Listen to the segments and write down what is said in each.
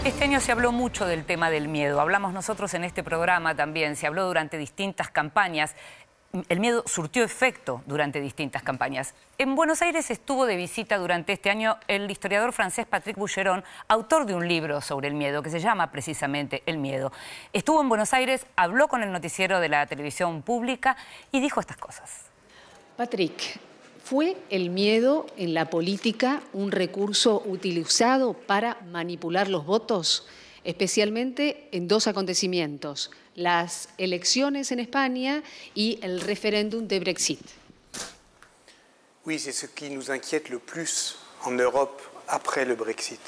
Este año se habló mucho del tema del miedo. Hablamos nosotros en este programa también. Se habló durante distintas campañas. El miedo surtió efecto durante distintas campañas. En Buenos Aires estuvo de visita durante este año el historiador francés Patrick Boucheron, autor de un libro sobre el miedo que se llama precisamente El miedo. Estuvo en Buenos Aires, habló con el noticiero de la televisión pública y dijo estas cosas. Patrick, ¿fue el miedo en la política un recurso utilizado para manipular los votos? Especialmente en dos acontecimientos, las elecciones en España y el referéndum de Brexit. Oui, c'est ce qui nous inquiète le plus en Europe après le Brexit.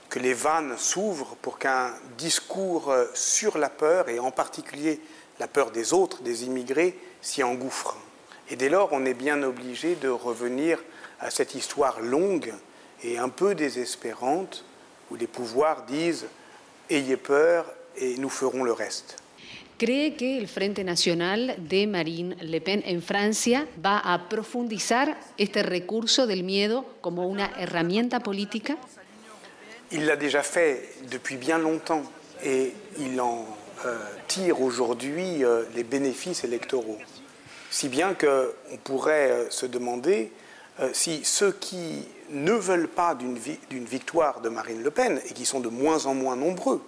Que les vannes s'ouvrent pour qu'un discours sur la peur, et en particulier la peur des autres, des immigrés, s'y engouffre. Et dès lors, on est bien obligé de revenir à cette histoire longue et un peu désespérante où les pouvoirs disent « ayez peur et nous ferons le reste ». ¿Cree que el Frente Nacional de Marine Le Pen en Francia va a profundizar este recurso del miedo como una herramienta política? Il l'a déjà fait depuis bien longtemps et il en tire aujourd'hui les bénéfices électoraux. Si bien qu'on pourrait se demander si ceux qui ne veulent pas d'une victoire de Marine Le Pen, et qui sont de moins en moins nombreux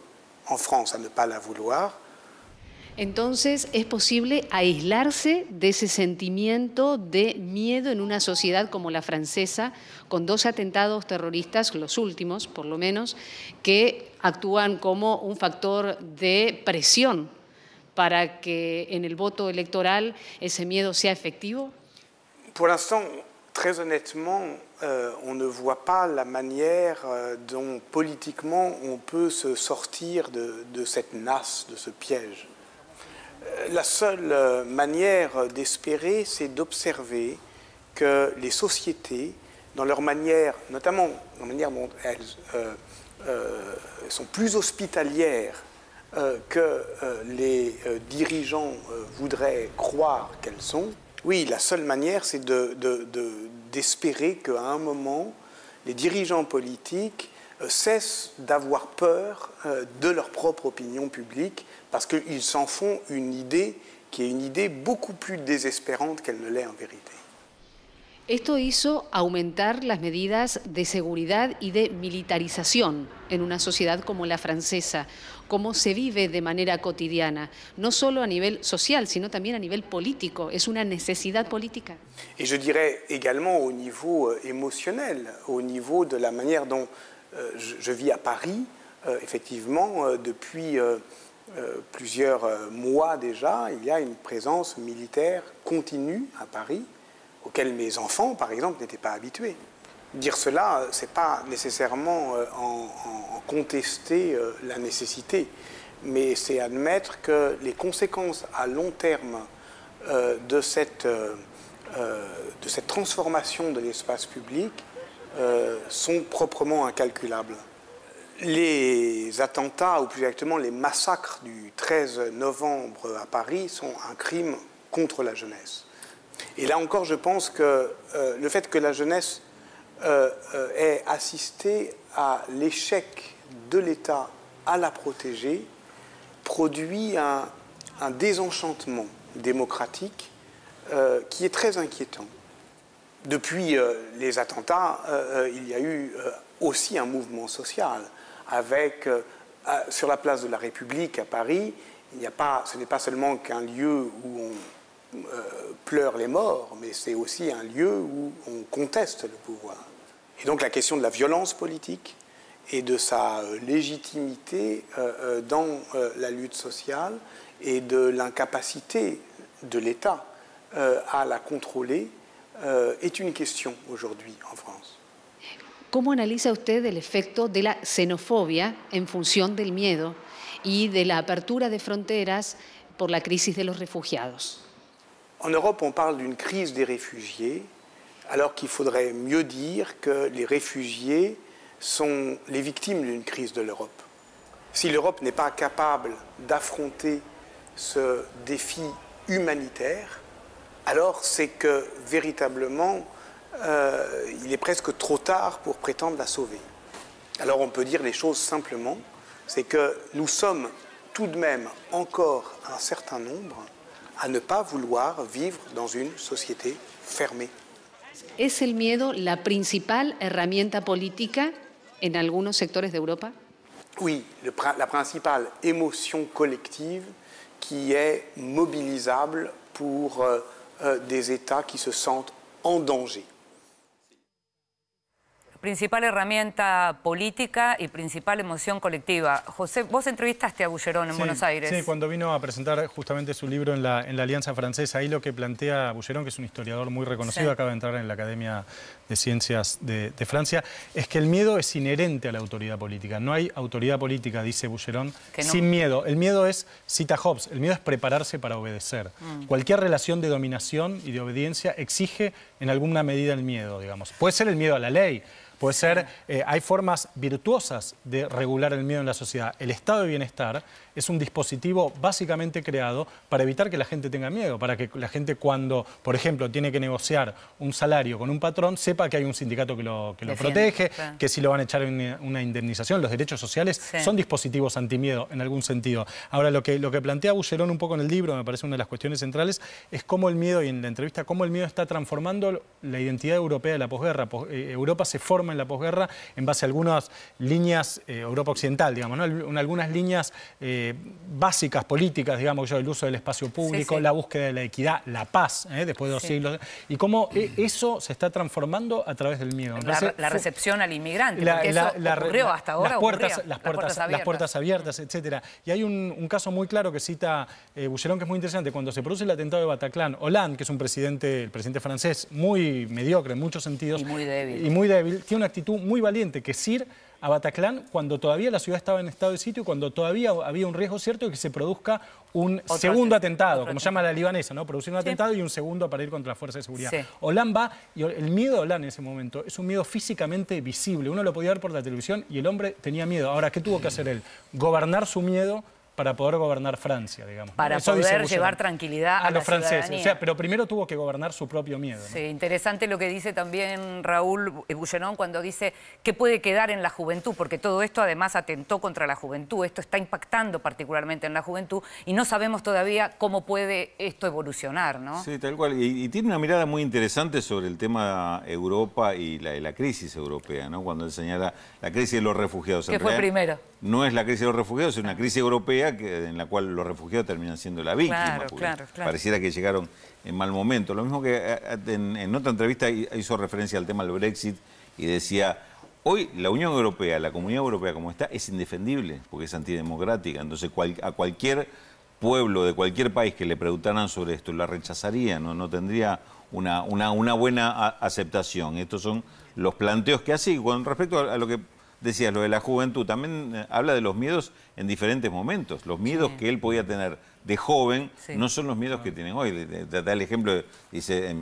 en France à ne pas la vouloir. Entonces, ¿es posible aislarse de ese sentimiento de miedo en una sociedad como la francesa, con dos atentados terroristas, los últimos por lo menos, que actúan como un factor de presión para que en el voto electoral ese miedo sea efectivo? Pour l'instant, très honnêtement, on ne voit pas la manière dont politiquement on peut se sortir de cette nasse, de ce piège. La seule manière d'espérer, c'est d'observer que les sociétés, dans leur manière, notamment dans la manière dont elles sont plus hospitalières que les dirigeants voudraient croire qu'elles sont. Oui, la seule manière, c'est d'espérer qu'à un moment, les dirigeants politiques cessent d'avoir peur de leur propre opinion publique parce qu'ils s'en font une idée qui est une idée beaucoup plus désespérante qu'elle ne l'est en vérité. Esto hizo aumentar las medidas de seguridad y de militarización en una sociedad como la francesa, cómo se vive de manera cotidiana, no solo a nivel social, sino también a nivel político. ¿Es una necesidad política? Et je dirais également au niveau émotionnel, au niveau de la manière dont je vis à Paris, effectivement, depuis plusieurs mois déjà, il y a une présence militaire continue à Paris, auquel mes enfants, par exemple, n'étaient pas habitués. Dire cela, ce n'est pas nécessairement en contester la nécessité, mais c'est admettre que les conséquences à long terme de cette transformation de l'espace public sont proprement incalculables. Les attentats, ou plus exactement les massacres du 13 novembre à Paris, sont un crime contre la jeunesse. Et là encore, je pense que le fait que la jeunesse ait assisté à l'échec de l'État à la protéger produit un désenchantement démocratique qui est très inquiétant. Depuis les attentats, il y a eu aussi un mouvement social avec, sur la place de la République à Paris, ce n'est pas seulement qu'un lieu où on pleure les morts, mais c'est aussi un lieu où on conteste le pouvoir. Et donc la question de la violence politique et de sa légitimité dans la lutte sociale et de l'incapacité de l'État à la contrôler est une question aujourd'hui en France. ¿Cómo analiza usted el efecto de la xenofobia en función del miedo y de la apertura de fronteras por la crisis de los refugiados? En Europe, on parle d'une crise des réfugiés, alors qu'il faudrait mieux dire que les réfugiés sont les victimes d'une crise de l'Europe. Si l'Europe n'est pas capable d'affronter ce défi humanitaire, alors c'est que véritablement, il est presque trop tard pour prétendre la sauver. Alors on peut dire les choses simplement, c'est que nous sommes tout de même encore un certain nombre à ne pas vouloir vivre dans une société fermée. ¿Es el miedo la principal herramienta política en algunos sectores de Europa? Oui, la principale émotion collective qui est mobilisable pour des États qui se sentent en danger. Principal herramienta política y principal emoción colectiva. José, vos entrevistaste a Boucheron en Buenos Aires. Sí, cuando vino a presentar justamente su libro en la Alianza Francesa, ahí lo que plantea Boucheron, que es un historiador muy reconocido, acaba de entrar en la Academia de Ciencias de Francia, es que el miedo es inherente a la autoridad política. No hay autoridad política, dice Boucheron, sin miedo. El miedo es, cita Hobbes, el miedo es prepararse para obedecer. Cualquier relación de dominación y de obediencia exige en alguna medida el miedo, digamos. Puede ser el miedo a la ley, puede ser, hay formas virtuosas de regular el miedo en la sociedad. El estado de bienestar es un dispositivo básicamente creado para evitar que la gente tenga miedo, para que la gente cuando, por ejemplo, tiene que negociar un salario con un patrón, sepa que hay un sindicato que lo protege, que si lo van a echar en una indemnización. Los derechos sociales son dispositivos antimiedo en algún sentido. Ahora, lo que plantea Boucheron un poco en el libro, me parece una de las cuestiones centrales, es cómo el miedo, y en la entrevista, cómo el miedo está transformando la identidad europea de la posguerra. Europa se forma en la posguerra en base a algunas líneas, Europa occidental, digamos, ¿no? En algunas líneas básicas, políticas, digamos, el uso del espacio público, la búsqueda de la equidad, la paz, después de 2 siglos, y cómo eso se está transformando a través del miedo. La recepción al inmigrante, porque eso ocurrió hasta ahora. Las puertas abiertas, etc. Y hay un caso muy claro que cita Boucheron, que es muy interesante. Cuando se produce el atentado de Bataclan, Hollande, que es el presidente francés, muy mediocre en muchos sentidos, y muy débil, tiene una actitud muy valiente, que es ir a Bataclan cuando todavía la ciudad estaba en estado de sitio, cuando todavía había un riesgo cierto de que se produzca un segundo atentado, como llama la libanesa, ¿no? Producir un atentado y un segundo para ir contra la fuerza de seguridad. Hollande va, y el miedo de Hollande en ese momento es un miedo físicamente visible. Uno lo podía ver por la televisión y el hombre tenía miedo. Ahora, ¿qué tuvo que hacer él? Gobernar su miedo para poder gobernar Francia, digamos. Para poder llevar tranquilidad a los franceses. O sea, pero primero tuvo que gobernar su propio miedo, ¿no? Sí, interesante lo que dice también Raúl Boucheron cuando dice qué puede quedar en la juventud, porque todo esto además atentó contra la juventud, esto está impactando particularmente en la juventud y no sabemos todavía cómo puede esto evolucionar, ¿no? Sí, tal cual. Y tiene una mirada muy interesante sobre el tema Europa y la crisis europea, ¿no? Cuando él señala la crisis de los refugiados. ¿Qué fue primero? No es la crisis de los refugiados, es una crisis europea en la cual los refugiados terminan siendo la víctima. Claro. Pareciera que llegaron en mal momento. Lo mismo que en otra entrevista hizo referencia al tema del Brexit y decía, hoy la Unión Europea, la Comunidad Europea como está, es indefendible porque es antidemocrática. Entonces a cualquier pueblo de cualquier país que le preguntaran sobre esto la rechazaría, no tendría una buena aceptación. Estos son los planteos que hace. Y con respecto a lo que decías, lo de la juventud, también habla de los miedos en diferentes momentos. Los miedos que él podía tener de joven no son los miedos que tienen hoy. Da el ejemplo, dice,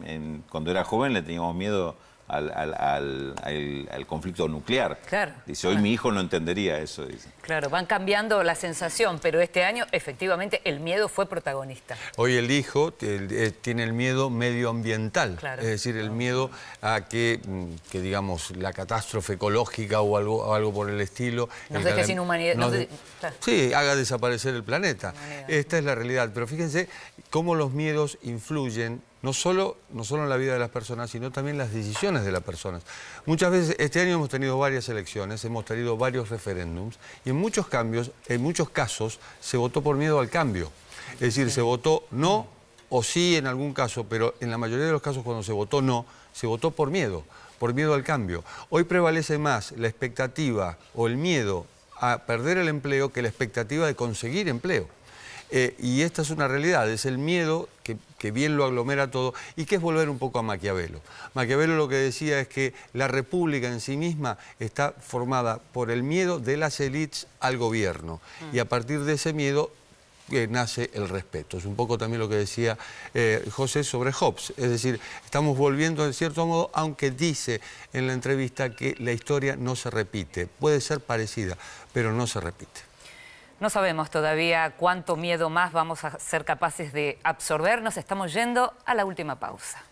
cuando era joven le teníamos miedo al conflicto nuclear. Claro. Dice, hoy mi hijo no entendería eso, dice. Claro, van cambiando la sensación, pero este año efectivamente el miedo fue protagonista. Hoy el hijo tiene el miedo medioambiental, es decir, el miedo a que digamos, la catástrofe ecológica o algo por el estilo... Nos deje sin humanidad. Sí, haga desaparecer el planeta. Esta es la realidad, pero fíjense cómo los miedos influyen no solo en la vida de las personas, sino también en las decisiones de las personas. Muchas veces, este año hemos tenido varias elecciones, hemos tenido varios referéndums, y en muchos casos, se votó por miedo al cambio. Es decir, se votó no o sí en algún caso, pero en la mayoría de los casos cuando se votó no, se votó por miedo al cambio. Hoy prevalece más la expectativa o el miedo a perder el empleo que la expectativa de conseguir empleo. Y esta es una realidad, es el miedo que bien lo aglomera todo y que es volver un poco a Maquiavelo. Maquiavelo lo que decía es que la república en sí misma está formada por el miedo de las élites al gobierno y a partir de ese miedo nace el respeto. Es un poco también lo que decía José sobre Hobbes, es decir, estamos volviendo en cierto modo, aunque dice en la entrevista que la historia no se repite, puede ser parecida, pero no se repite. No sabemos todavía cuánto miedo más vamos a ser capaces de absorber. Nos estamos yendo a la última pausa.